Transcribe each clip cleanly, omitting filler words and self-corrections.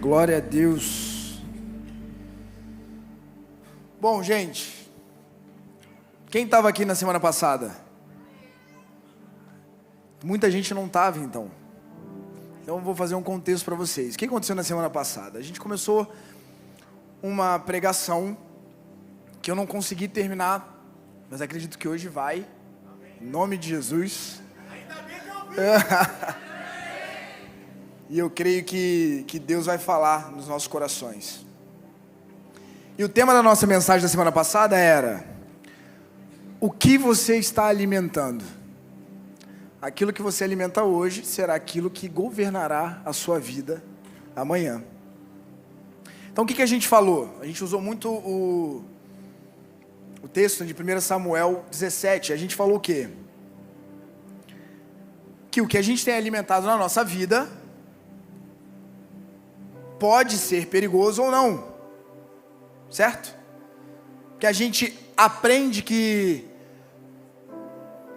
Glória a Deus. Bom, gente, quem estava aqui na semana passada? Muita gente não estava, então eu vou fazer um contexto para vocês. O que aconteceu na semana passada? A gente começou uma pregação que eu não consegui terminar, mas acredito que hoje vai, em nome de Jesus. Ainda bem que eu vi. E eu creio que Deus vai falar nos nossos corações. E o tema da nossa mensagem da semana passada era: o que você está alimentando? Aquilo que você alimenta hoje será aquilo que governará a sua vida amanhã. Então o que a gente falou? A gente usou muito o texto de 1 Samuel 17. A gente falou o quê? Que o que a gente tem alimentado na nossa vida pode ser perigoso ou não, certo? Que a gente aprende que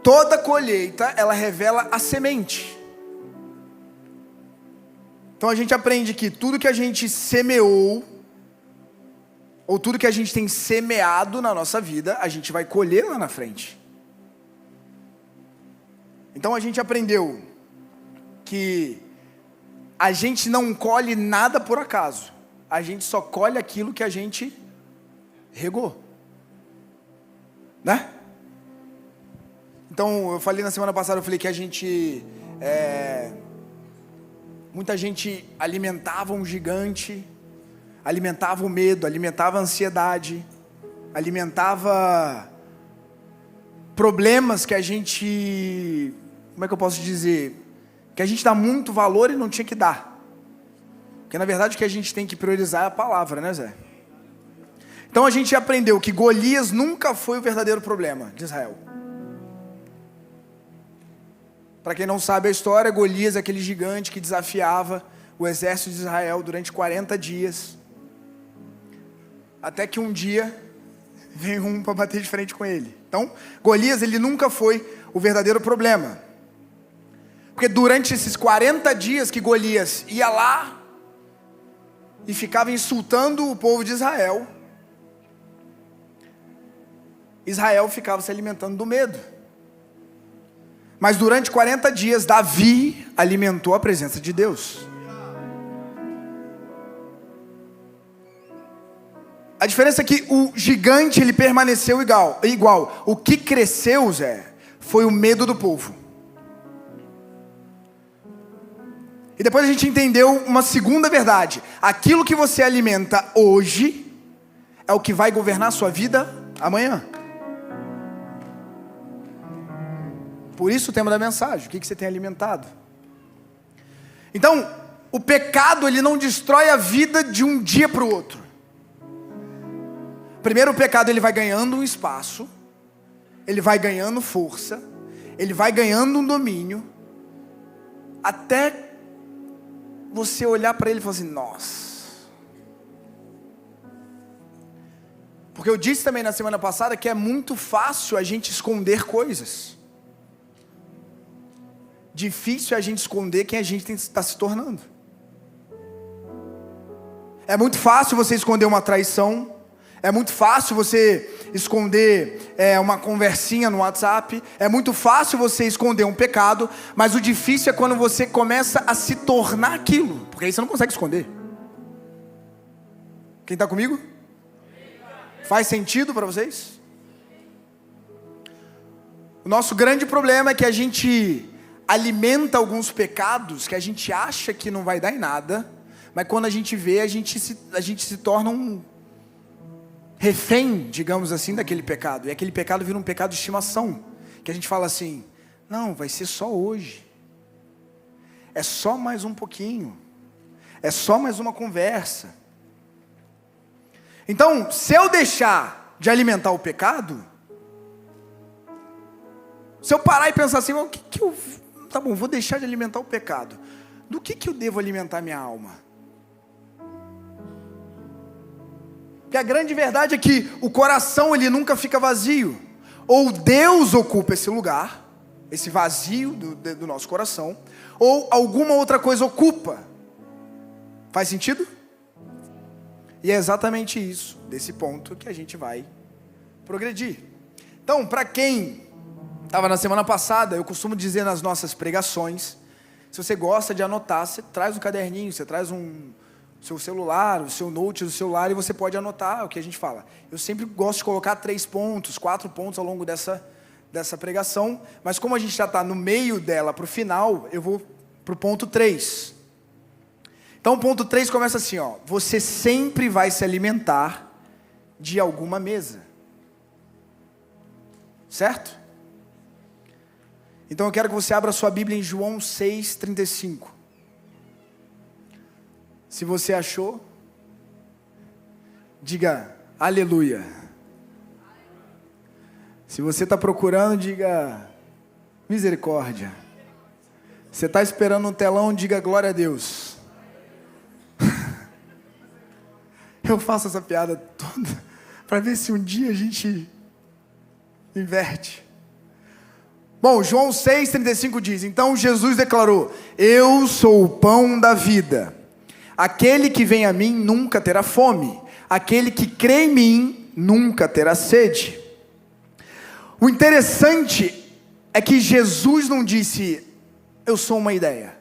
toda colheita, ela revela a semente. Então a gente aprende que tudo que a gente semeou, ou tudo que a gente tem semeado na nossa vida, a gente vai colher lá na frente. Então a gente aprendeu que a gente não colhe nada por acaso. A gente só colhe aquilo que a gente regou, né? Então, eu falei na semana passada, eu falei que a gente, muita gente alimentava um gigante, alimentava o medo, alimentava a ansiedade, alimentava problemas que a gente, como é que eu posso dizer? Que a gente dá muito valor e não tinha que dar. Porque na verdade o que a gente tem que priorizar é a palavra, né, Zé? Então a gente aprendeu que Golias nunca foi o verdadeiro problema de Israel. Para quem não sabe a história, Golias é aquele gigante que desafiava o exército de Israel durante 40 dias. Até que um dia veio um para bater de frente com ele. Então, Golias, ele nunca foi o verdadeiro problema. Porque durante esses 40 dias que Golias ia lá e ficava insultando o povo de Israel, Israel ficava se alimentando do medo. Mas durante 40 dias, Davi alimentou a presença de Deus. A diferença é que o gigante, ele permaneceu igual. O que cresceu, Zé, foi o medo do povo. E depois a gente entendeu uma segunda verdade. Aquilo que você alimenta hoje é o que vai governar a sua vida amanhã. Por isso o tema da mensagem: o que você tem alimentado? Então, o pecado, ele não destrói a vida de um dia para o outro. Primeiro, o pecado, ele vai ganhando um espaço, ele vai ganhando força, ele vai ganhando um domínio, até você olhar para ele e falar assim: nossa. Porque eu disse também na semana passada que é muito fácil a gente esconder coisas. Difícil é a gente esconder quem a gente está se tornando. É muito fácil você esconder uma traição. É muito fácil você esconder uma conversinha no WhatsApp. É muito fácil você esconder um pecado. Mas o difícil é quando você começa a se tornar aquilo. Porque aí você não consegue esconder. Quem está comigo? Faz sentido para vocês? O nosso grande problema é que a gente alimenta alguns pecados que a gente acha que não vai dar em nada. Mas quando a gente vê, a gente se torna um refém, digamos assim, daquele pecado. E aquele pecado vira um pecado de estimação. Que a gente fala assim: não, vai ser só hoje. É só mais um pouquinho. É só mais uma conversa. Então, se eu deixar de alimentar o pecado, se eu parar e pensar assim: o que eu... Tá bom, vou deixar de alimentar o pecado. Do que eu devo alimentar minha alma? Porque a grande verdade é que o coração, ele nunca fica vazio. Ou Deus ocupa esse lugar, esse vazio do nosso coração, ou alguma outra coisa ocupa. Faz sentido? E é exatamente isso, desse ponto, que a gente vai progredir. Então, para quem estava na semana passada, eu costumo dizer nas nossas pregações, se você gosta de anotar, você traz um caderninho, você traz seu celular, o seu note do celular, e você pode anotar o que a gente fala. Eu sempre gosto de colocar 3 pontos, 4 pontos ao longo dessa pregação, mas como a gente já está no meio dela para o final, eu vou para o ponto 3. Então o ponto 3 começa assim, ó: você sempre vai se alimentar de alguma mesa. Certo? Então eu quero que você abra sua Bíblia em João 6,35. Se você achou, diga aleluia. Se você está procurando, diga misericórdia. Você está esperando um telão, diga glória a Deus. Eu faço essa piada toda para ver se um dia a gente inverte. Bom, João 6,35 diz: então Jesus declarou: eu sou o pão da vida. Aquele que vem a mim nunca terá fome. Aquele que crê em mim nunca terá sede. O interessante é que Jesus não disse: eu sou uma ideia.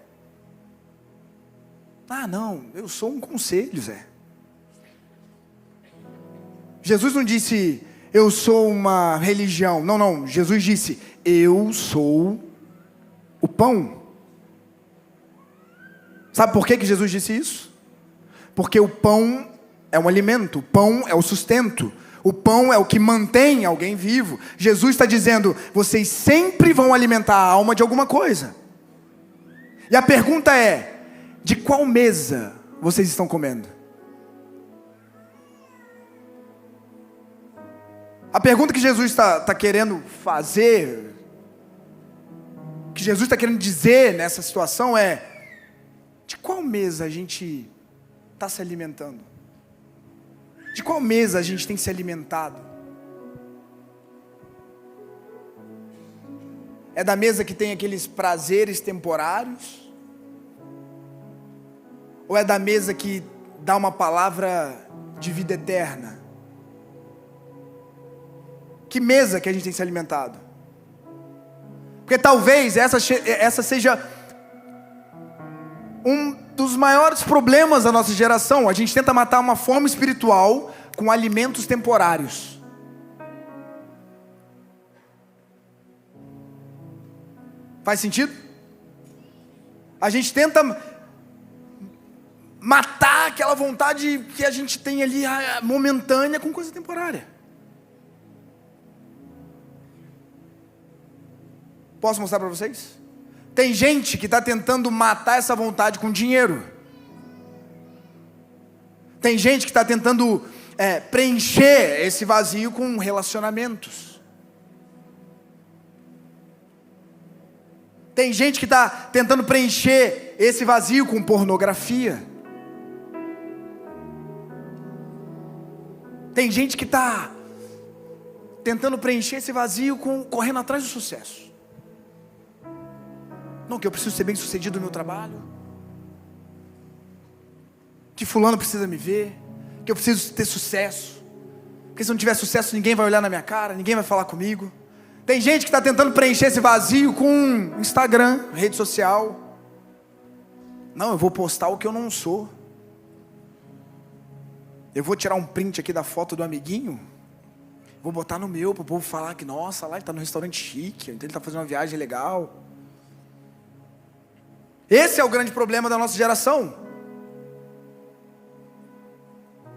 Ah, não, eu sou um conselho, Zé. Jesus não disse: eu sou uma religião. Não, não, Jesus disse: eu sou o pão. Sabe por que Jesus disse isso? Porque o pão é um alimento, o pão é o sustento, o pão é o que mantém alguém vivo. Jesus está dizendo: vocês sempre vão alimentar a alma de alguma coisa. E a pergunta é: de qual mesa vocês estão comendo? A pergunta que Jesus está querendo fazer, que Jesus está querendo dizer nessa situação é: de qual mesa a gente está se alimentando? De qual mesa a gente tem se alimentado? É da mesa que tem aqueles prazeres temporários? Ou é da mesa que dá uma palavra de vida eterna? Que mesa que a gente tem se alimentado? Porque talvez essa seja um dos maiores problemas da nossa geração. A gente tenta matar uma fome espiritual com alimentos temporários. Faz sentido? A gente tenta matar aquela vontade que a gente tem ali momentânea com coisa temporária. Posso mostrar para vocês? Tem gente que está tentando matar essa vontade com dinheiro. Tem gente que está tentando preencher esse vazio com relacionamentos. Tem gente que está tentando preencher esse vazio com pornografia. Tem gente que está tentando preencher esse vazio correndo atrás do sucesso. Não, que eu preciso ser bem sucedido no meu trabalho, que fulano precisa me ver, que eu preciso ter sucesso, porque se não tiver sucesso ninguém vai olhar na minha cara, ninguém vai falar comigo. Tem gente que está tentando preencher esse vazio com Instagram, rede social. Não, eu vou postar o que eu não sou. Eu vou tirar um print aqui da foto do amiguinho, vou botar no meu, para o povo falar que, nossa, lá ele está no restaurante chique, então ele está fazendo uma viagem legal. Esse é o grande problema da nossa geração.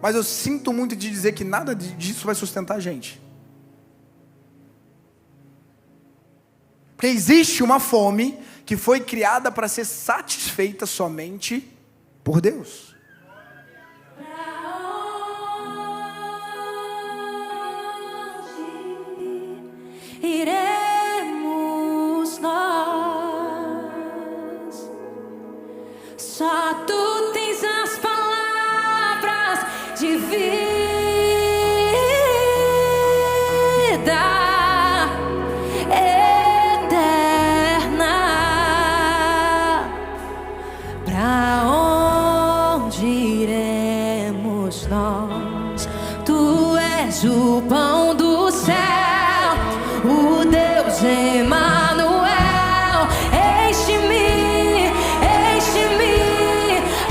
Mas eu sinto muito de dizer que nada disso vai sustentar a gente. Porque existe uma fome que foi criada para ser satisfeita somente por Deus. Iremos nós. Só tu tens as palavras de vida eterna. Pra onde somos nós. Tu és o pão do céu, o Deus Emanuel. Enche-me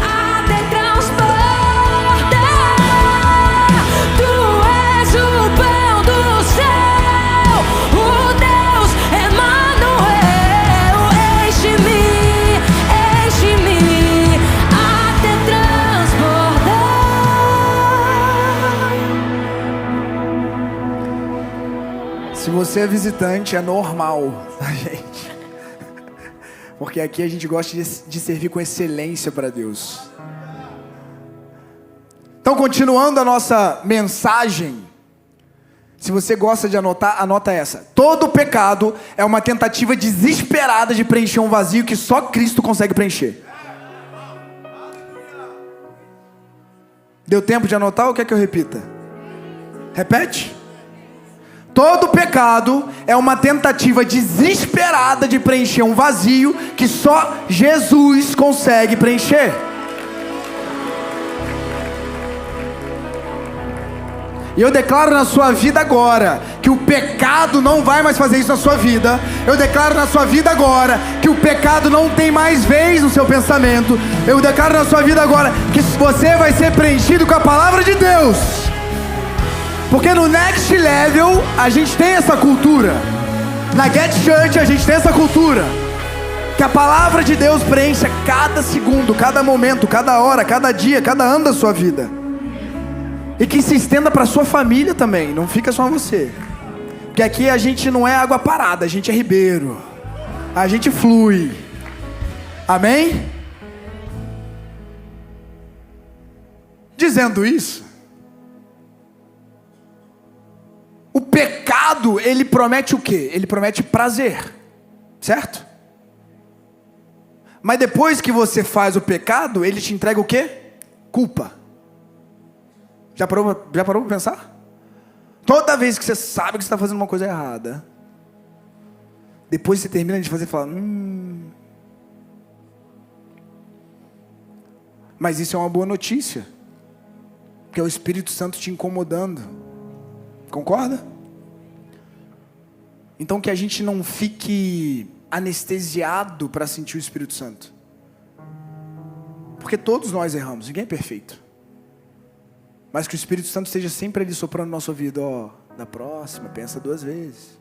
até transbordar. Tu és o pão do céu, o Deus Emanuel. Enche-me até transbordar. Se você é visitante, é normal, tá, gente? Porque aqui a gente gosta de servir com excelência para Deus. Então, continuando a nossa mensagem, se você gosta de anotar, anota essa. Todo pecado é uma tentativa desesperada de preencher um vazio que só Cristo consegue preencher. Deu tempo de anotar ou quer que eu repita? Repete. Todo pecado é uma tentativa desesperada de preencher um vazio que só Jesus consegue preencher. E eu declaro na sua vida agora que o pecado não vai mais fazer isso na sua vida. Eu declaro na sua vida agora que o pecado não tem mais vez no seu pensamento. Eu declaro na sua vida agora que você vai ser preenchido com a palavra de Deus. Porque no Next Level a gente tem essa cultura. Na Get Church a gente tem essa cultura. Que a palavra de Deus preencha cada segundo, cada momento, cada hora, cada dia, cada ano da sua vida. E que se estenda para sua família também, não fica só você. Porque aqui a gente não é água parada, a gente é ribeiro. A gente flui. Amém? Dizendo isso, o pecado, ele promete o quê? Ele promete prazer, certo? Mas depois que você faz o pecado, ele te entrega o quê? Culpa. Já parou para pensar? Toda vez que você sabe que você está fazendo uma coisa errada, depois você termina de fazer e fala, Mas isso é uma boa notícia, porque é o Espírito Santo te incomodando. Concorda? Então que a gente não fique anestesiado para sentir o Espírito Santo. Porque todos nós erramos, ninguém é perfeito. Mas que o Espírito Santo esteja sempre ali soprando no nosso ouvido, da próxima, pensa 2 vezes.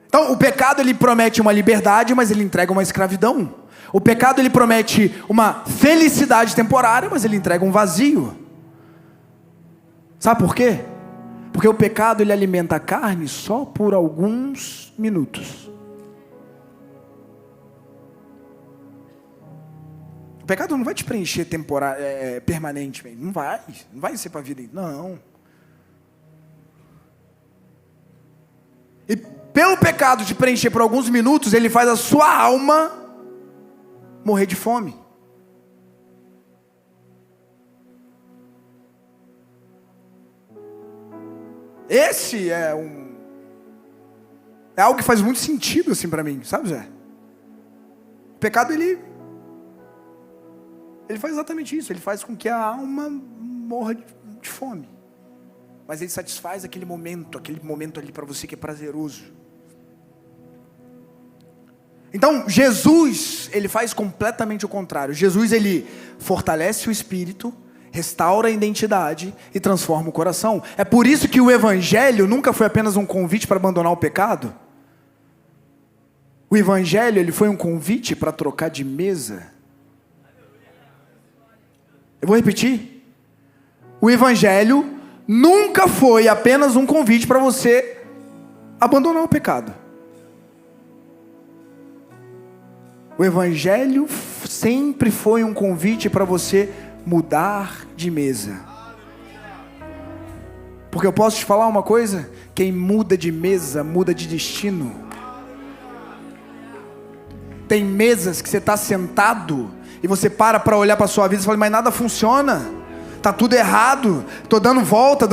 Então o pecado ele promete uma liberdade, mas ele entrega uma escravidão. O pecado ele promete uma felicidade temporária, mas ele entrega um vazio. Sabe por quê? Porque o pecado ele alimenta a carne só por alguns minutos. O pecado não vai te preencher permanentemente. Não vai ser para a vida. Não. E pelo pecado te preencher por alguns minutos, ele faz a sua alma morrer de fome. Esse é algo que faz muito sentido assim para mim, sabe, Zé? O pecado ele faz exatamente isso. Ele faz com que a alma morra de fome. Mas ele satisfaz aquele momento ali para você que é prazeroso. Então Jesus ele faz completamente o contrário. Jesus ele fortalece o espírito, restaura a identidade e transforma o coração. É por isso que o Evangelho nunca foi apenas um convite para abandonar o pecado. O Evangelho ele foi um convite para trocar de mesa. Eu vou repetir. O Evangelho nunca foi apenas um convite para você abandonar o pecado. O Evangelho sempre foi um convite para você mudar de mesa. Porque eu posso te falar uma coisa? Quem muda de mesa, muda de destino. Tem mesas que você está sentado e você para olhar para a sua vida e fala, mas nada funciona. Está tudo errado. Estou dando volta.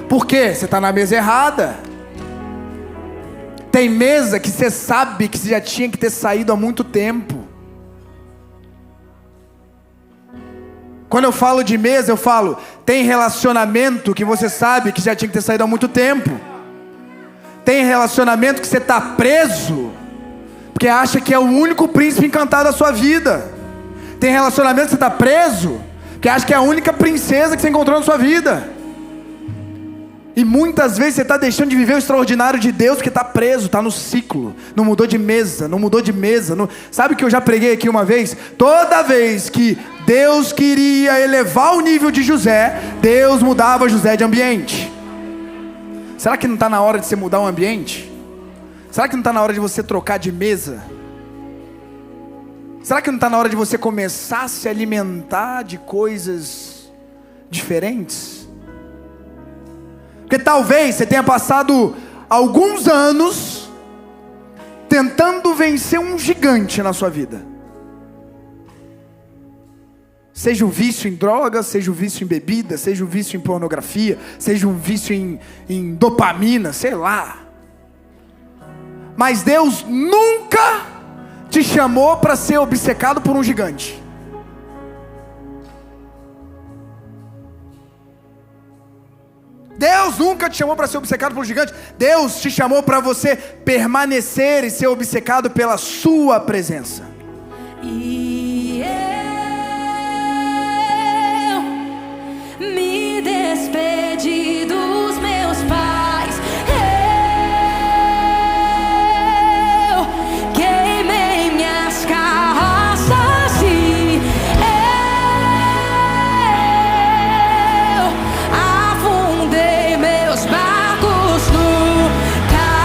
Por quê? Você está na mesa errada. Tem mesa que você sabe que você já tinha que ter saído há muito tempo. Quando eu falo de mesa, eu falo, tem relacionamento que você sabe que já tinha que ter saído há muito tempo. Tem relacionamento que você está preso, porque acha que é o único príncipe encantado da sua vida. Tem relacionamento que você está preso, porque acha que é a única princesa que você encontrou na sua vida. E muitas vezes você está deixando de viver o extraordinário de Deus, porque está preso, está no ciclo. Não mudou de mesa, não mudou de mesa. Sabe que eu já preguei aqui uma vez? Toda vez que Deus queria elevar o nível de José, Deus mudava José de ambiente. Será que não está na hora de você mudar o ambiente? Será que não está na hora de você trocar de mesa? Será que não está na hora de você começar a se alimentar de coisas diferentes? Porque talvez você tenha passado alguns anos tentando vencer um gigante na sua vida. Seja o vício em drogas, seja o vício em bebida, seja o vício em pornografia, seja um vício em dopamina, sei lá. Mas Deus nunca te chamou para ser obcecado por um gigante. Deus nunca te chamou para ser obcecado por um gigante. Deus te chamou para você permanecer e ser obcecado pela sua presença. E eu me despedi dos meus pais. Eu queimei minhas carroças e eu afundei meus barcos no cais.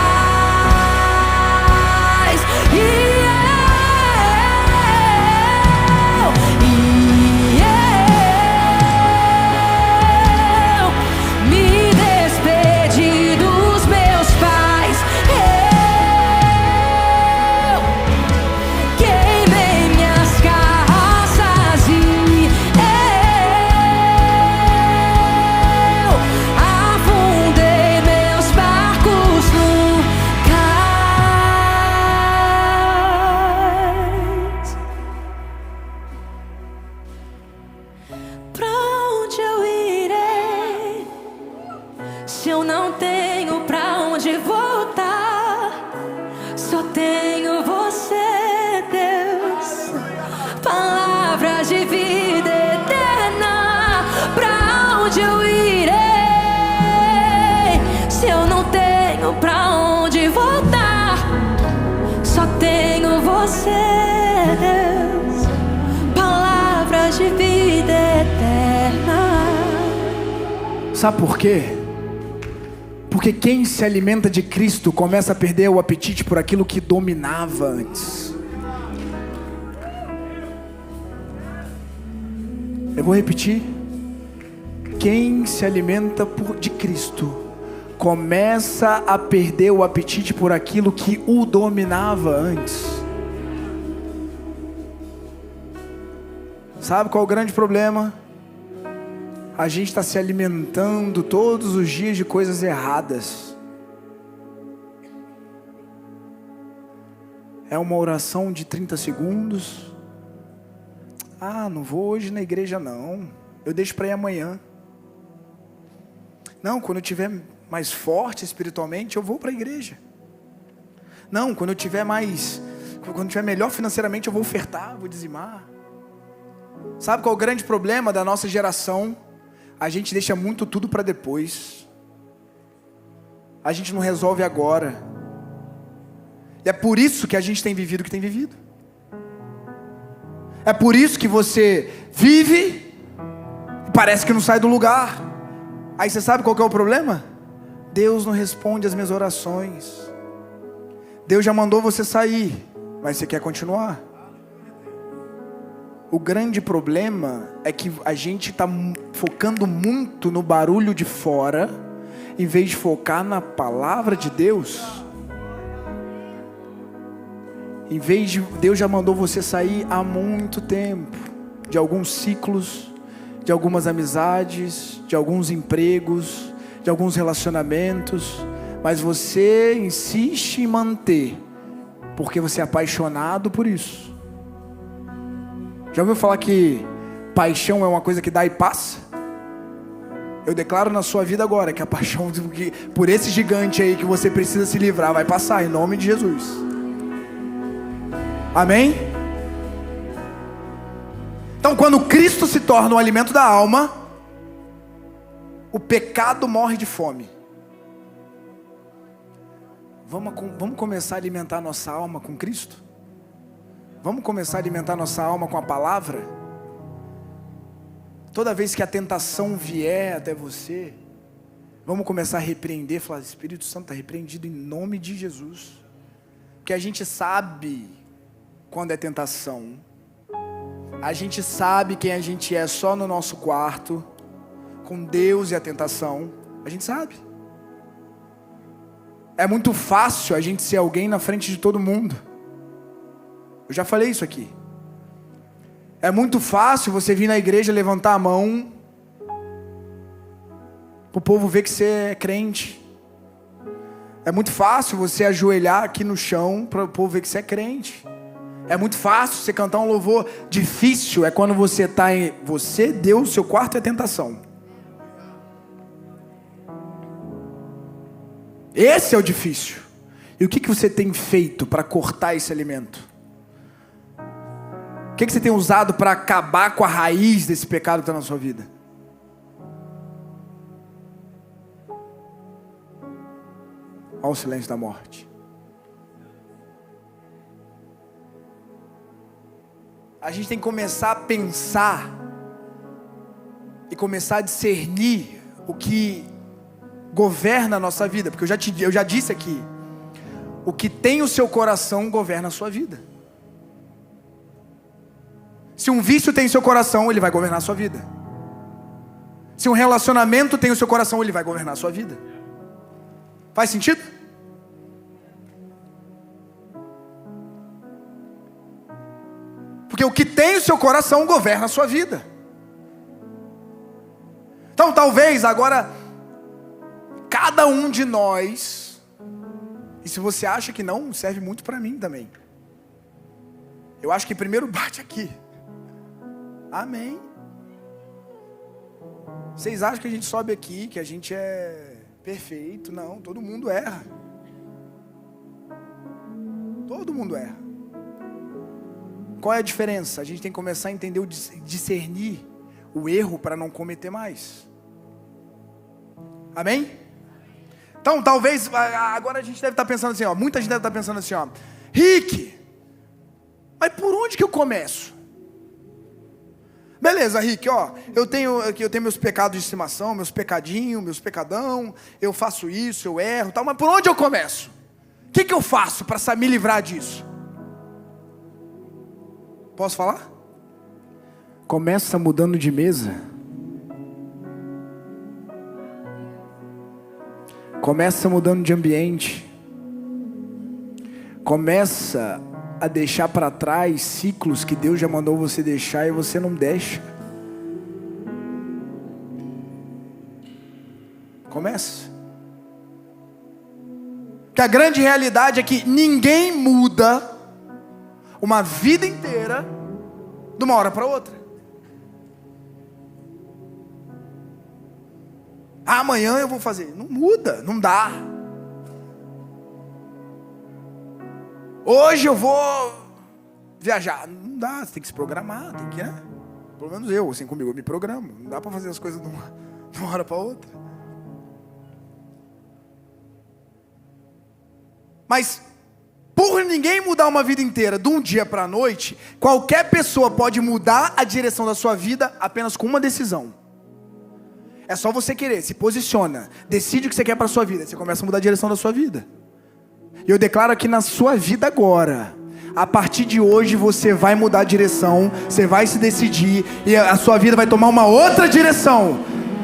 Me despedi dos meus pais. Eu queimei minhas carroças e eu afundei meus barcos no cais. Pra onde eu irei se eu não tenho pra onde voltar? Só tenho você, Deus. Palavras de vida eterna. Pra onde eu irei se eu não tenho pra onde voltar? Só tenho você, Deus. Palavras de vida eterna. Sabe por quê? Porque quem se alimenta de Cristo começa a perder o apetite por aquilo que dominava antes. Eu vou repetir. Quem se alimenta de Cristo começa a perder o apetite por aquilo que o dominava antes. Sabe qual é o grande problema? A gente está se alimentando todos os dias de coisas erradas. É uma oração de 30 segundos. Ah, não vou hoje na igreja não. Eu deixo para ir amanhã. Não, quando eu estiver mais forte espiritualmente, eu vou para a igreja. Não, quando eu estiver melhor financeiramente, eu vou ofertar, vou dizimar. Sabe qual é o grande problema da nossa geração? A gente deixa muito tudo para depois. A gente não resolve agora. E é por isso que a gente tem vivido o que tem vivido. É por isso que você vive e parece que não sai do lugar. Aí você sabe qual que é o problema? Deus não responde as minhas orações. Deus já mandou você sair, mas você quer continuar. O grande problema é que a gente está focando muito no barulho de fora, em vez de focar na palavra de Deus. Em vez de Deus já mandou você sair há muito tempo, de alguns ciclos, de algumas amizades, de alguns empregos, de alguns relacionamentos, mas você insiste em manter, porque você é apaixonado por isso. Já ouviu falar que Paixão é uma coisa que dá e passa. Eu declaro na sua vida agora que a paixão por esse gigante aí que você precisa se livrar vai passar, em nome de Jesus. Amém? Então, quando Cristo se torna o alimento da alma, o pecado morre de fome. Vamos começar a alimentar nossa alma com Cristo? Vamos começar a alimentar nossa alma com a palavra? Toda vez que a tentação vier até você, vamos começar a repreender, falar: Espírito Santo está repreendido em nome de Jesus. Porque a gente sabe quando é tentação. A gente sabe quem a gente é só no nosso quarto, com Deus e a tentação. A gente sabe. É muito fácil a gente ser alguém na frente de todo mundo. Eu já falei isso aqui. É muito fácil você vir na igreja, levantar a mão, para o povo ver que você é crente. É muito fácil você ajoelhar aqui no chão, para o povo ver que você é crente. É muito fácil você cantar um louvor. Difícil é quando você está em... Você, Deus, seu quarto é tentação. Esse é o difícil. E o que você tem feito para cortar esse alimento? O que você tem usado para acabar com a raiz desse pecado que está na sua vida? Olha o silêncio da morte. A gente tem que começar a pensar e começar a discernir o que governa a nossa vida. Porque eu já disse aqui, o que tem o seu coração governa a sua vida. Se um vício tem o seu coração, ele vai governar a sua vida. Se um relacionamento tem o seu coração, ele vai governar a sua vida. Faz sentido? Porque o que tem o seu coração governa a sua vida. Então talvez agora, cada um de nós, e se você acha que não, serve muito para mim também. Eu acho que primeiro bate aqui. Amém. Vocês acham que a gente sobe aqui, que a gente é perfeito? Não, todo mundo erra. Todo mundo erra. Qual é a diferença? A gente tem que começar a entender, discernir o erro para não cometer mais. Amém? Então, talvez, agora a gente deve estar pensando assim, ó, muita gente deve estar pensando assim, ó, Rick, mas por onde que eu começo? Beleza, Rick, ó, eu tenho meus pecados de estimação, meus pecadinhos, meus pecadão, eu faço isso, eu erro, tal, mas por onde eu começo? O que eu faço para me livrar disso? Posso falar? Começa mudando de mesa. Começa mudando de ambiente. Começa a deixar para trás ciclos que Deus já mandou você deixar e você não deixa. Começa. Que a grande realidade é que ninguém muda uma vida inteira de uma hora para outra. Amanhã eu vou fazer. Não muda, não dá. Hoje eu vou viajar. Não dá, você tem que se programar, tem que, né? Pelo menos eu, assim comigo, eu me programo. Não dá para fazer as coisas de uma hora para outra. Mas, por ninguém mudar uma vida inteira de um dia para a noite, qualquer pessoa pode mudar a direção da sua vida apenas com uma decisão. É só você querer, se posiciona, decide o que você quer para a sua vida, você começa a mudar a direção da sua vida. E eu declaro aqui na sua vida agora, a partir de hoje você vai mudar a direção, você vai se decidir e a sua vida vai tomar uma outra direção.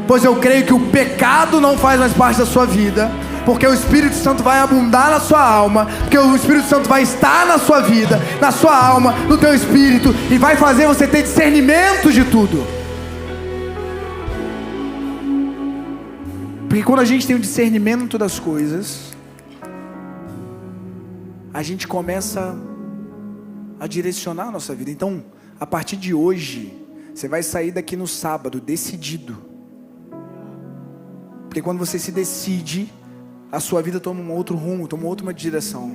Pois eu creio que o pecado não faz mais parte da sua vida, porque o Espírito Santo vai abundar na sua alma, porque o Espírito Santo vai estar na sua vida, na sua alma, no teu espírito, e vai fazer você ter discernimento de tudo. Porque quando a gente tem o discernimento das coisas, a gente começa a direcionar a nossa vida. Então, a partir de hoje, Você vai sair daqui no sábado decidido. Porque quando você se decide, a sua vida toma um outro rumo, toma outra direção.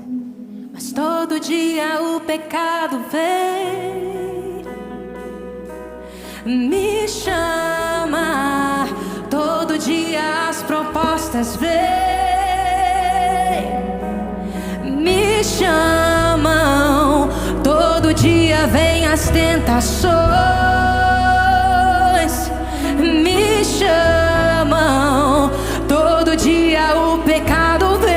Mas todo dia o pecado vem, me chama. Todo dia as propostas vêm, me chamam. Todo dia vem as tentações, me chamam. Todo dia o pecado vem,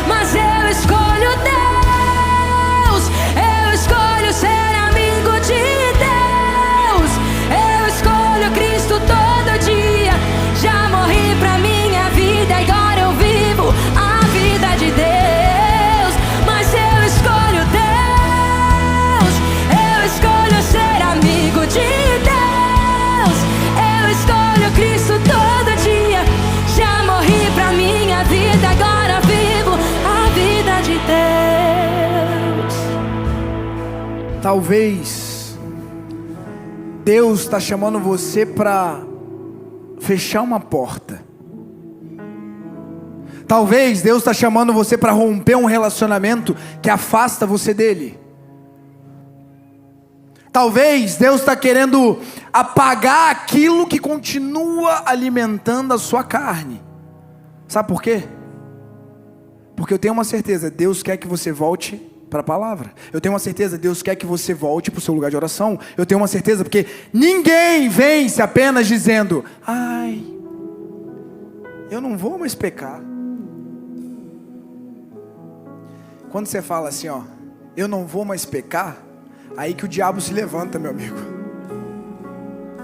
mas eu escolho Deus. Eu escolho ser amigo de Deus. Eu escolho Cristo todo dia. Já morri pra minha vida, agora eu vivo a vida de Deus. Mas eu escolho Deus. Eu escolho ser amigo de Deus. Eu escolho Cristo todo dia. Já morri pra minha vida, agora vivo a vida de Deus. Talvez Deus está chamando você para fechar uma porta. Talvez Deus está chamando você para romper um relacionamento que afasta você dele. Talvez Deus está querendo apagar aquilo que continua alimentando a sua carne. Sabe por quê? Porque eu tenho uma certeza, Deus quer que você volte para a palavra. Eu tenho uma certeza, Deus quer que você volte para o seu lugar de oração. Eu tenho uma certeza, porque ninguém vence apenas dizendo: ai, eu não vou mais pecar. Quando você fala assim, ó, eu não vou mais pecar, aí que o diabo se levanta, meu amigo.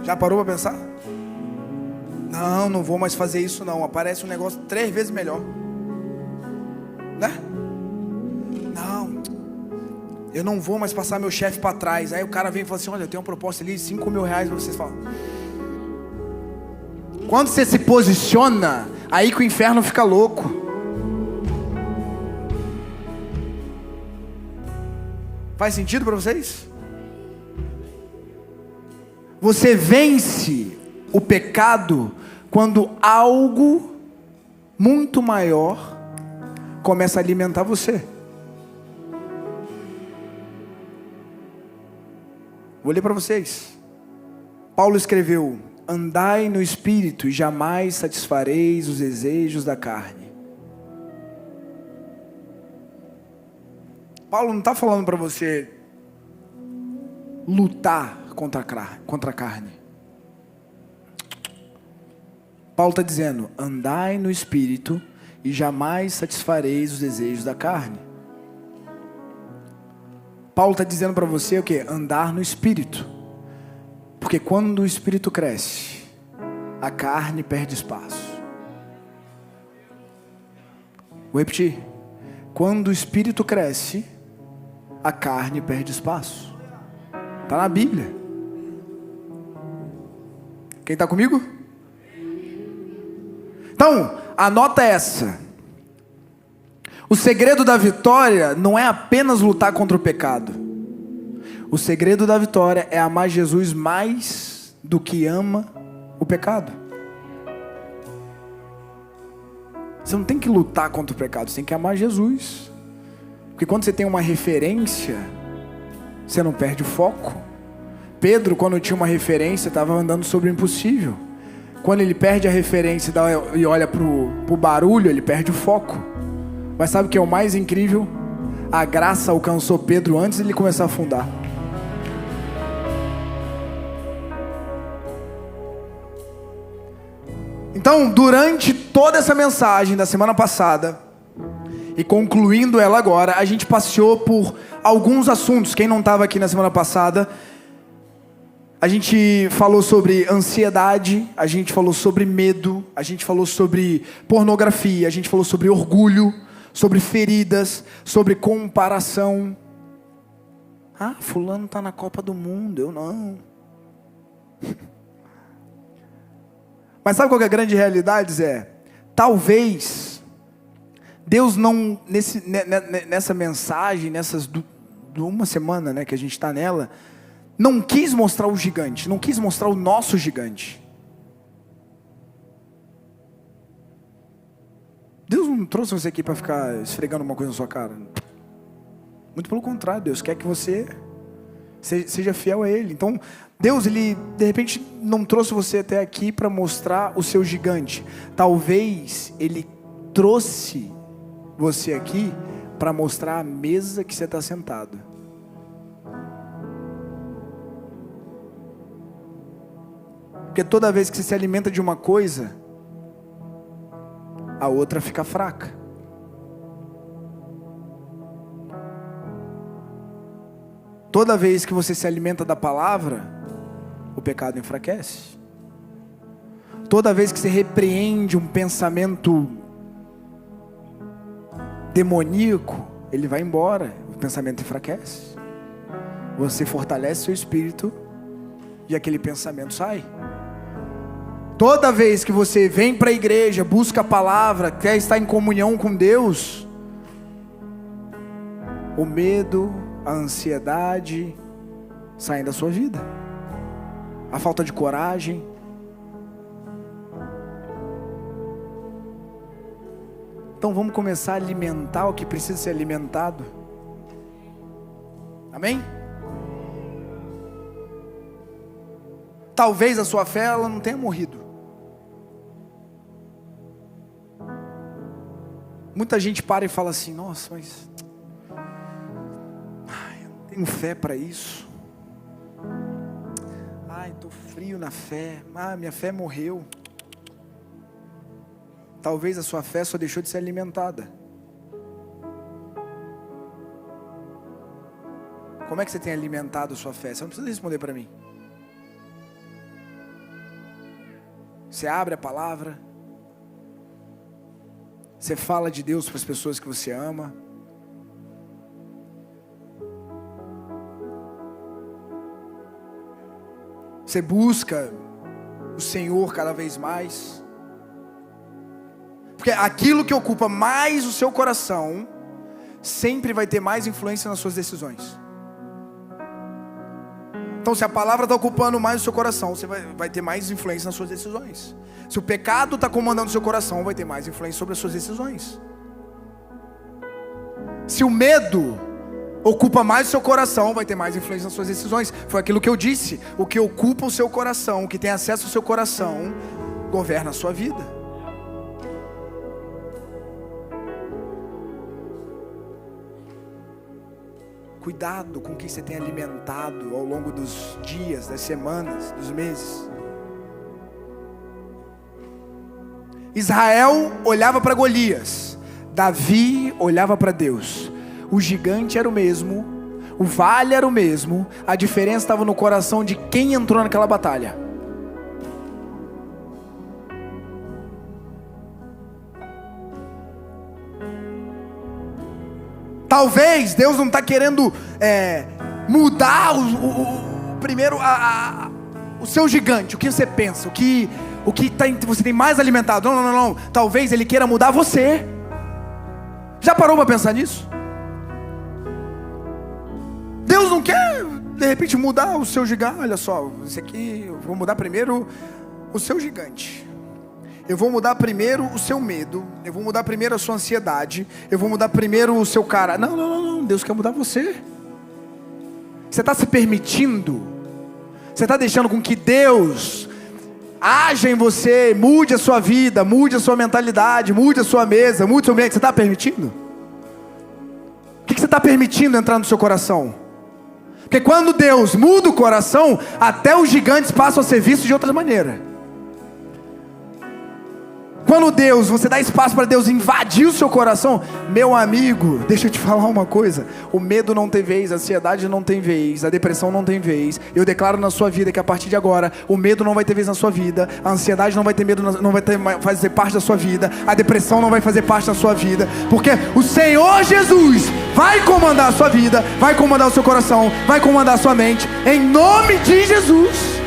Já parou para pensar? Não, não vou mais fazer isso não. Aparece um negócio 3 vezes melhor, né? Não, eu não vou mais passar meu chefe para trás. Aí o cara vem e fala assim: olha, eu tenho uma proposta ali de 5 mil reais para vocês. Falam. Quando você se posiciona, aí que o inferno fica louco. Faz sentido para vocês? Você vence o pecado quando algo muito maior começa a alimentar você. Vou ler para vocês. Paulo escreveu: andai no Espírito e jamais satisfareis os desejos da carne. Paulo não está falando para você lutar contra a carne. Paulo está dizendo: andai no Espírito e jamais satisfareis os desejos da carne. Paulo está dizendo para você o quê? Andar no Espírito. Porque quando o Espírito cresce, a carne perde espaço. Vou repetir. Quando o Espírito cresce, a carne perde espaço. Está na Bíblia. Quem está comigo? Então, anota essa. O segredo da vitória não é apenas lutar contra o pecado. O segredo da vitória é amar Jesus mais do que ama o pecado. Você não tem que lutar contra o pecado, você tem que amar Jesus. Porque quando você tem uma referência, você não perde o foco. Pedro, quando tinha uma referência, estava andando sobre o impossível. Quando ele perde a referência e olha para o barulho, ele perde o foco. Mas sabe o que é o mais incrível? A graça alcançou Pedro antes de ele começar a afundar. Então, durante toda essa mensagem da semana passada, e concluindo ela agora, a gente passeou por alguns assuntos. Quem não estava aqui na semana passada, a gente falou sobre ansiedade, a gente falou sobre medo, a gente falou sobre pornografia, a gente falou sobre orgulho, sobre feridas, sobre comparação. Ah, fulano está na Copa do Mundo, eu não. Mas sabe qual que é a grande realidade, Zé? Talvez Deus não, nessa mensagem, nessas uma semana, né, que a gente está nela, não quis mostrar o gigante, não quis mostrar o nosso gigante. Deus não trouxe você aqui para ficar esfregando uma coisa na sua cara. Muito pelo contrário, Deus quer que você seja fiel a Ele. Então, Deus, Ele de repente não trouxe você até aqui para mostrar o seu gigante. Talvez Ele trouxe você aqui para mostrar a mesa que você está sentado. Porque toda vez que você se alimenta de uma coisa, a outra fica fraca. Toda vez que você se alimenta da palavra, o pecado enfraquece. Toda vez que você repreende um pensamento demoníaco, ele vai embora, o pensamento enfraquece. Você fortalece seu espírito e aquele pensamento sai. Toda vez que você vem para a igreja, busca a palavra, quer estar em comunhão com Deus, o medo, a ansiedade saem da sua vida, a falta de coragem. Então vamos começar a alimentar o que precisa ser alimentado. Amém? Talvez a sua fé ela não tenha morrido. Muita gente para e fala assim: nossa, mas eu não tenho fé para isso. Estou frio na fé. Minha fé morreu. Talvez a sua fé só deixou de ser alimentada. Como é que você tem alimentado a sua fé? Você não precisa responder para mim. Você abre a palavra, você fala de Deus para as pessoas que você ama. Você busca o Senhor cada vez mais. Porque aquilo que ocupa mais o seu coração sempre vai ter mais influência nas suas decisões. Então, se a palavra está ocupando mais o seu coração, você vai ter mais influência nas suas decisões. Se o pecado está comandando o seu coração, vai ter mais influência sobre as suas decisões. Se o medo ocupa mais o seu coração, vai ter mais influência nas suas decisões. Foi aquilo que eu disse. O que ocupa o seu coração, o que tem acesso ao seu coração, governa a sua vida. Cuidado com o que você tem alimentado ao longo dos dias, das semanas, dos meses. Israel olhava para Golias, Davi olhava para Deus. O gigante era o mesmo, o vale era o mesmo, a diferença estava no coração de quem entrou naquela batalha. Talvez Deus não está querendo mudar primeiro o seu gigante, o que você pensa, o que você tem mais alimentado. Não. Talvez Ele queira mudar você. Já parou para pensar nisso? Deus não quer de repente mudar o seu gigante. Olha só, esse aqui eu vou mudar primeiro o seu gigante. Eu vou mudar primeiro o seu medo. Eu vou mudar primeiro a sua ansiedade. Eu vou mudar primeiro o seu cara. Não. Deus quer mudar você. Você está se permitindo. Você está deixando com que Deus haja em você. Mude a sua vida. Mude a sua mentalidade. Mude a sua mesa. Mude o seu ambiente. Você está permitindo? O que você está permitindo entrar no seu coração? Porque quando Deus muda o coração, até os gigantes passam a ser vistos de outra maneira. Quando você dá espaço para Deus invadir o seu coração, meu amigo, deixa eu te falar uma coisa: o medo não tem vez, a ansiedade não tem vez, a depressão não tem vez. Eu declaro na sua vida que a partir de agora, o medo não vai ter vez na sua vida, a ansiedade não vai ter medo, não vai fazer parte da sua vida, a depressão não vai fazer parte da sua vida, porque o Senhor Jesus vai comandar a sua vida, vai comandar o seu coração, vai comandar a sua mente, em nome de Jesus.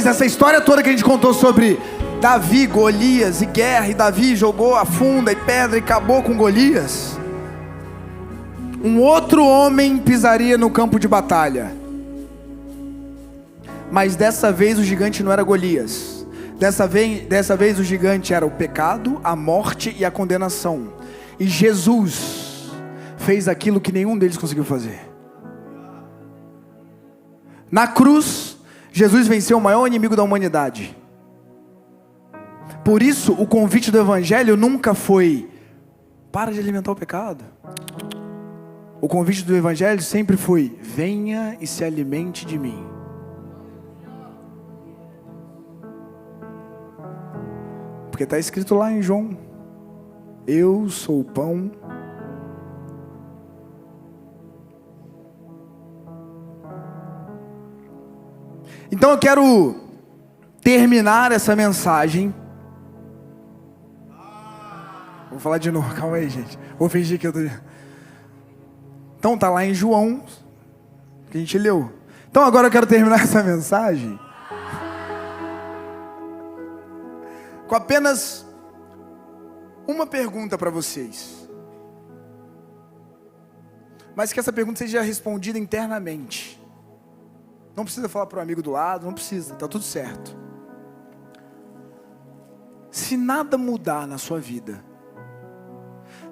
essa história toda que a gente contou sobre Davi, Golias e guerra, e Davi jogou a funda e pedra e acabou com Golias, um outro homem pisaria no campo de batalha. Mas dessa vez o gigante não era Golias. Dessa vez o gigante era o pecado, a morte e a condenação. E Jesus fez aquilo que nenhum deles conseguiu fazer. Na cruz, Jesus venceu o maior inimigo da humanidade. Por isso, o convite do Evangelho nunca foi: para de alimentar o pecado. O convite do Evangelho sempre foi: venha e se alimente de mim. Porque está escrito lá em João: eu sou o pão. Então eu quero terminar essa mensagem. Vou falar de novo, calma aí, gente. Vou fingir que eu tô... Então está lá em João, que a gente leu. Então agora eu quero terminar essa mensagem com apenas uma pergunta para vocês. Mas que essa pergunta seja respondida internamente. Não precisa falar para o amigo do lado, não precisa, está tudo certo. Se nada mudar na sua vida,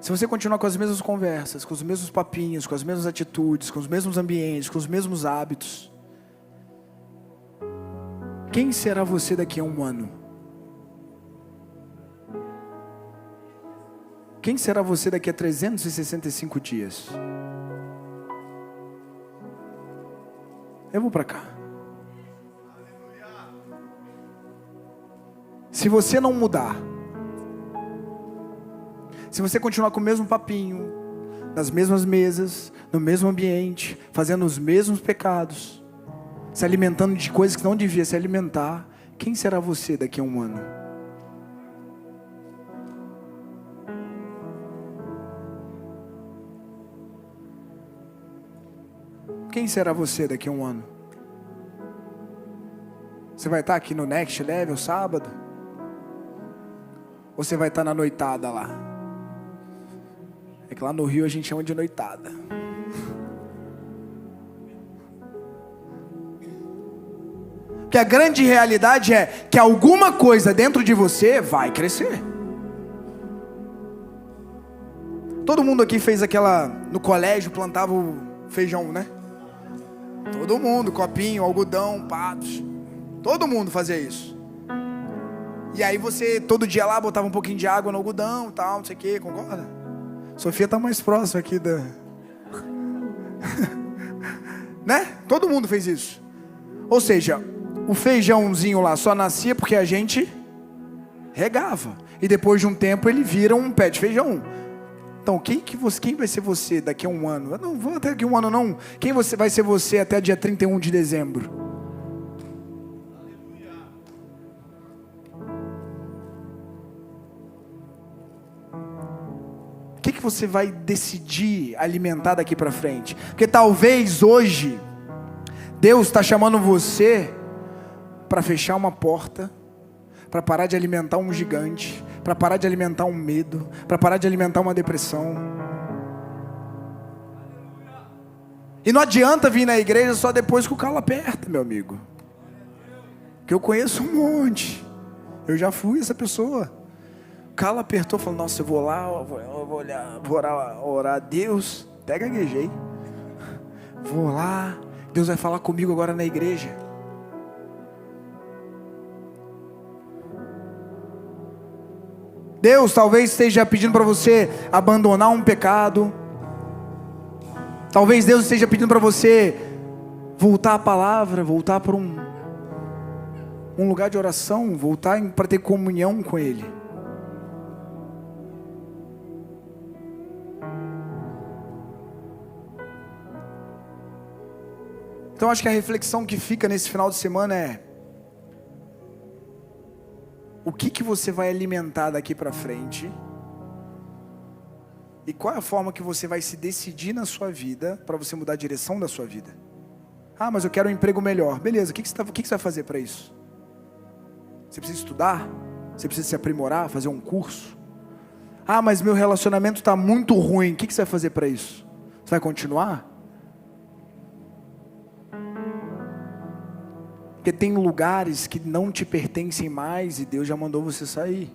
se você continuar com as mesmas conversas, com os mesmos papinhos, com as mesmas atitudes, com os mesmos ambientes, com os mesmos hábitos, quem será você daqui a um ano? Quem será você daqui a 365 dias? Eu vou para cá. Se você não mudar, se você continuar com o mesmo papinho, nas mesmas mesas, no mesmo ambiente, fazendo os mesmos pecados, se alimentando de coisas que não devia se alimentar, quem será você daqui a um ano? Quem será você daqui a um ano? Você vai estar aqui no Next Level sábado? Ou você vai estar na noitada lá? É que lá no Rio a gente chama de noitada. Porque a grande realidade é que alguma coisa dentro de você vai crescer. Todo mundo aqui fez aquela... No colégio plantava o feijão, né? Todo mundo, copinho, algodão, patos. Todo mundo fazia isso. E aí você todo dia lá botava um pouquinho de água no algodão e tal, não sei o que, concorda? Sofia tá mais próxima aqui da... né? Todo mundo fez isso. Ou seja, o feijãozinho lá só nascia porque a gente regava. E depois de um tempo ele vira um pé de feijão. Então quem vai ser você daqui a um ano? Eu não vou até daqui a um ano não. Quem vai ser você até dia 31 de dezembro? O que você vai decidir alimentar daqui para frente? Porque talvez hoje Deus está chamando você para fechar uma porta, para parar de alimentar um gigante, para parar de alimentar um medo, para parar de alimentar uma depressão. E não adianta vir na igreja só depois que o calo aperta, meu amigo. Que eu conheço um monte. Eu já fui essa pessoa. O calo apertou, falou: nossa, eu vou lá, vou orar a Deus. Até gaguejei. Vou lá, Deus vai falar comigo agora na igreja. Deus talvez esteja pedindo para você abandonar um pecado. Talvez Deus esteja pedindo para você voltar à palavra, voltar para um lugar de oração, voltar para ter comunhão com Ele. Então acho que a reflexão que fica nesse final de semana é: o que você vai alimentar daqui para frente? E qual é a forma que você vai se decidir na sua vida para você mudar a direção da sua vida? Ah, mas eu quero um emprego melhor. Beleza, o que você vai fazer para isso? Você precisa estudar? Você precisa se aprimorar, fazer um curso? Ah, mas meu relacionamento está muito ruim. O que você vai fazer para isso? Você vai continuar? Porque tem lugares que não te pertencem mais e Deus já mandou você sair.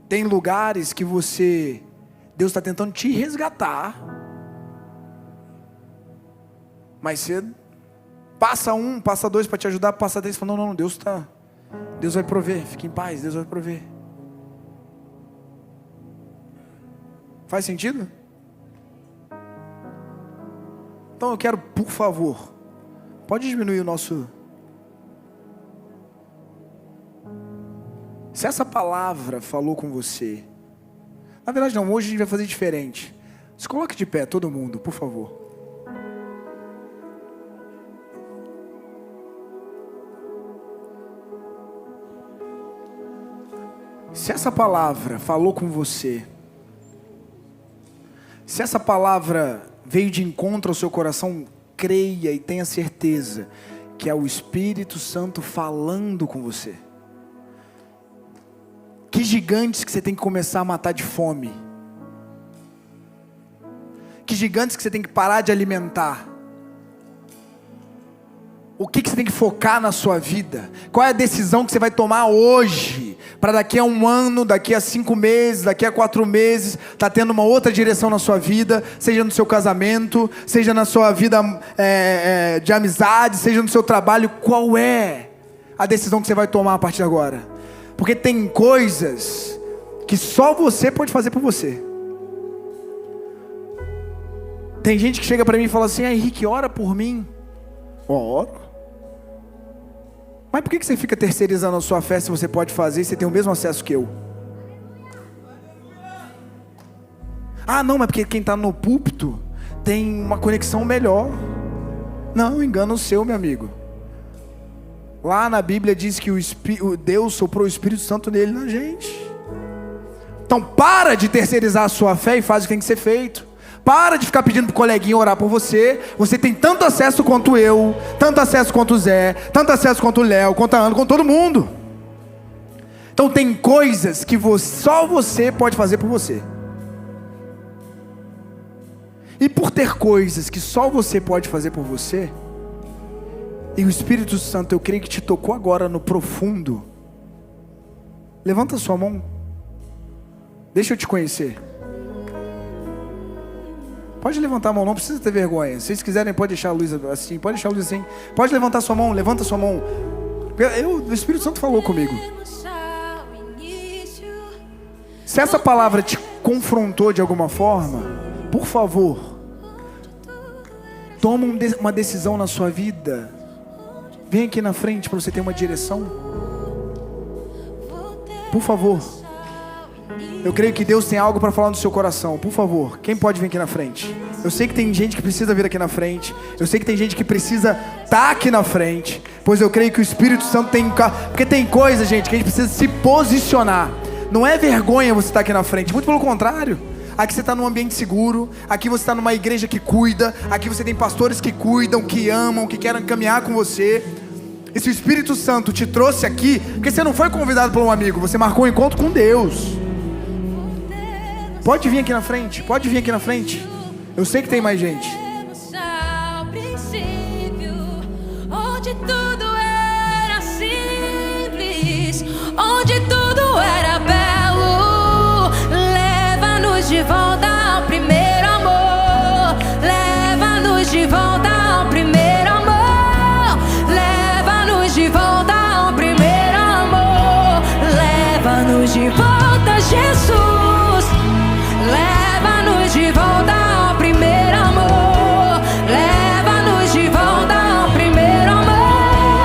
Tem lugares que Deus está tentando te resgatar, mas você passa um, passa dois para te ajudar, passa três, fala, não, Deus vai prover, fique em paz, Deus vai prover. Faz sentido? Então eu quero, por favor, pode diminuir o nosso... Se essa palavra falou com você, na verdade não, hoje a gente vai fazer diferente. Se coloque de pé, todo mundo, por favor. Se essa palavra falou com você, se essa palavra veio de encontro ao seu coração, creia e tenha certeza que é o Espírito Santo falando com você. Que gigantes que você tem que começar a matar de fome. Que gigantes que você tem que parar de alimentar. O que você tem que focar na sua vida? Qual é a decisão que você vai tomar hoje? Para daqui a 1 ano, daqui a 5 meses, daqui a 4 meses, tá tendo uma outra direção na sua vida, seja no seu casamento, seja na sua vida de amizade, seja no seu trabalho. Qual é a decisão que você vai tomar a partir de agora? Porque tem coisas que só você pode fazer por você. Tem gente que chega para mim e fala assim: Henrique, ora por mim. Oro. Mas por que você fica terceirizando a sua fé se você pode fazer e você tem o mesmo acesso que eu? Ah, não, mas porque quem está no púlpito tem uma conexão melhor. Não, engano o seu, meu amigo. Lá na Bíblia diz que Deus soprou o Espírito Santo nele, na gente. Então para de terceirizar a sua fé e faz o que tem que ser feito. Para de ficar pedindo pro coleguinha orar por você. Você tem tanto acesso quanto eu, tanto acesso quanto o Zé, tanto acesso quanto o Léo, quanto a Ana, quanto todo mundo. Então tem coisas que só você pode fazer por você. E por ter coisas que só você pode fazer por você, e o Espírito Santo, eu creio que te tocou agora no profundo. Levanta a sua mão. Deixa eu te conhecer. Pode levantar a mão, não precisa ter vergonha. Se vocês quiserem, pode deixar a luz assim. Pode deixar a luz assim. Pode levantar a sua mão, levanta a sua mão. O Espírito Santo falou comigo. Se essa palavra te confrontou de alguma forma, por favor, toma uma decisão na sua vida. Vem aqui na frente para você ter uma direção. Por favor. Eu creio que Deus tem algo para falar no seu coração. Por favor, quem pode vir aqui na frente? Eu sei que tem gente que precisa vir aqui na frente. Eu sei que tem gente que precisa estar aqui na frente. Pois eu creio que o Espírito Santo tem... Porque tem coisa, gente, que a gente precisa se posicionar. Não é vergonha você estar aqui na frente. Muito pelo contrário. Aqui você está num ambiente seguro. Aqui você está numa igreja que cuida. Aqui você tem pastores que cuidam, que amam, que querem caminhar com você. E se o Espírito Santo te trouxe aqui, porque você não foi convidado por um amigo, você marcou um encontro com Deus. Pode vir aqui na frente, pode vir aqui na frente. Eu sei que tem mais gente. Ao princípio, onde tudo era simples, onde tudo era belo, leva-nos de volta ao primeiro amor, leva-nos de volta ao primeiro amor, leva-nos de volta ao primeiro amor, leva-nos de volta, Jesus. Leva-nos de volta ao primeiro amor. Leva-nos de volta ao primeiro amor.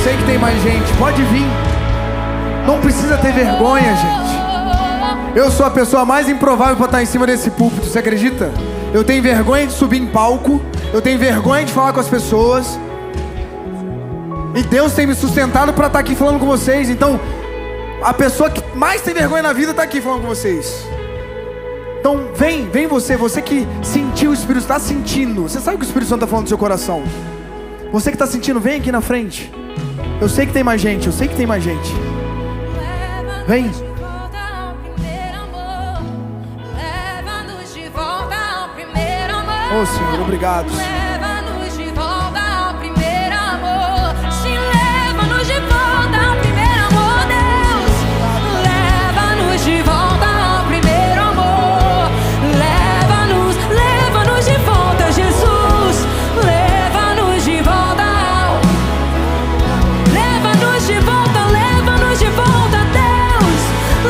sei que tem mais gente. Pode vir. Não precisa ter vergonha, gente. Eu sou a pessoa mais improvável para estar em cima desse púlpito, você acredita? Eu tenho vergonha de subir em palco. Eu tenho vergonha de falar com as pessoas. E Deus tem me sustentado para estar aqui falando com vocês. Então, a pessoa que mais tem vergonha na vida está aqui falando com vocês. Então, vem você que sentiu o Espírito, está sentindo. Você sabe o que o Espírito Santo está falando no seu coração. Você que está sentindo, vem aqui na frente. Eu sei que tem mais gente, Vem. Oh, Senhor, obrigado. Leva-nos de volta ao primeiro amor. Sim, leva-nos de volta ao primeiro amor, Deus. Leva-nos de volta ao primeiro amor. Leva-nos de volta, Jesus. Leva-nos de volta ao... Leva-nos de volta, Deus.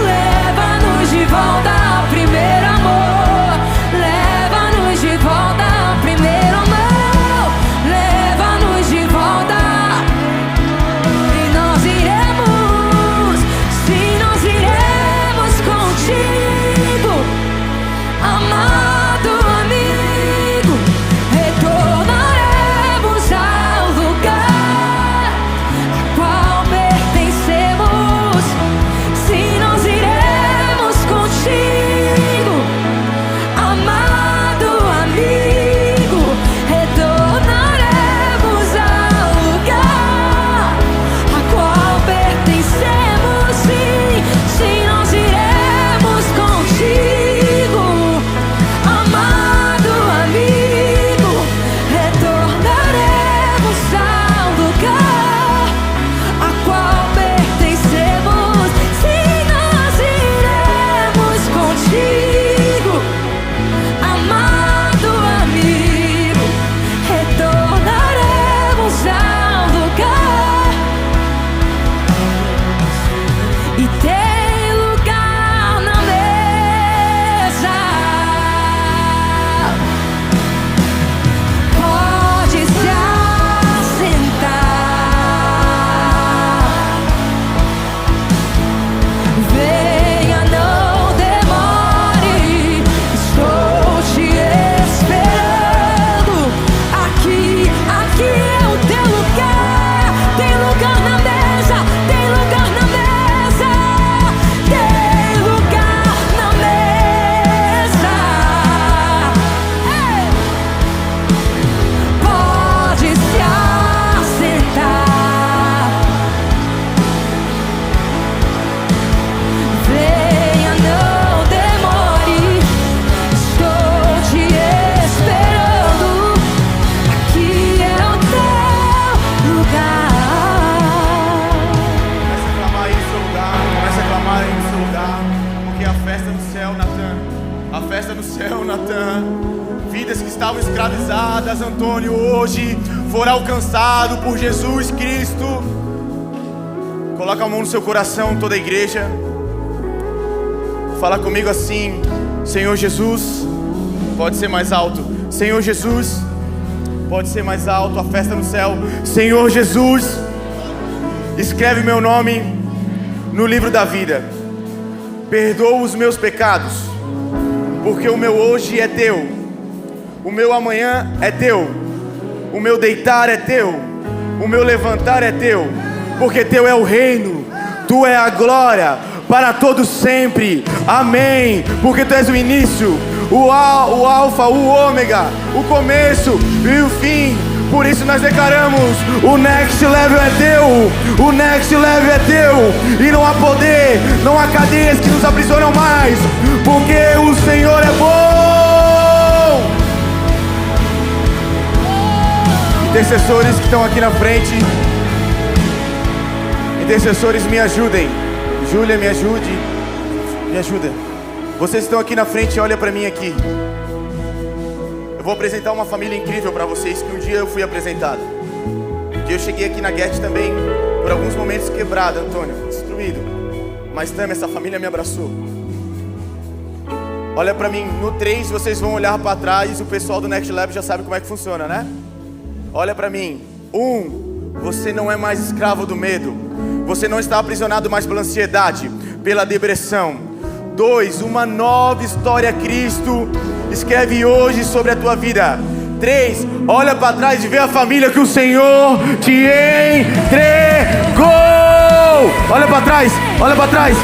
Leva-nos de volta ao primeiro amor. Leva-nos de volta ao primeiro amor. Leva-nos de volta. E nós iremos, sim, nós iremos contigo, amado amigo. Retornaremos ao lugar a qual pertencemos. Sim, nós iremos contigo, amado amigo. Retornaremos ao lugar a qual pertencemos. Sim, nós iremos contigo, amado amigo. Retornaremos ao lugar a qual pertencemos. Sim, nós iremos contigo, amado amigo. Retornaremos ao lugar. E tem lugar na mesa. Pode se assentar. Venha, não demore. Estou te esperando. Aqui é o teu lugar. Tem lugar na mesa. Tem lugar na mesa. Tem lugar na mesa. Ei! Pode se assentar. Venha, não demore. Estou te esperando. Aqui é o teu lugar. Comece a clamar aí no seu lugar, porque a festa no céu, Natan. A festa no céu, Natan. Vidas que estavam escravizadas, Antônio, hoje foram alcançados por Jesus Cristo. Coloca a mão no seu coração, toda a igreja. Fala comigo assim: Senhor Jesus. Pode ser mais alto. Senhor Jesus. Pode ser mais alto. A festa no céu. Senhor Jesus, escreve meu nome no livro da vida. Perdoa os meus pecados, porque o meu hoje é teu, o meu amanhã é teu, o meu deitar é teu, o meu levantar é teu, porque teu é o reino, tu é a glória para todos sempre. Amém. Porque tu és o início, o alfa, o ômega, o começo e o fim. Por isso nós declaramos: o next level é teu, o next level é teu. E não há poder, não há cadeias que nos aprisionam mais, porque o Senhor é bom. Intercessores que estão aqui na frente, intercessores, me ajudem. Júlia, me ajude, me ajuda. Vocês estão aqui na frente, olha pra mim aqui. Eu vou apresentar uma família incrível pra vocês, que um dia eu fui apresentado. Que eu cheguei aqui na Get também, por alguns momentos quebrado, Antônio, destruído. Mas também essa família me abraçou. Olha pra mim, no 3 vocês vão olhar pra trás. O pessoal do Next Level já sabe como é que funciona, né? Olha pra mim. 1, Você não é mais escravo do medo. Você não está aprisionado mais pela ansiedade, pela depressão. 2, uma nova história Cristo escreve hoje sobre a tua vida. 3, olha para trás e vê a família que o Senhor te entregou. Olha para trás, olha para trás,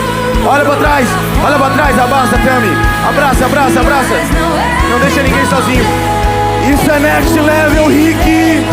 olha para trás, olha para trás. Abraça, Tami. Abraça, abraça, abraça. Não deixa ninguém sozinho. Isso é next level, Rick.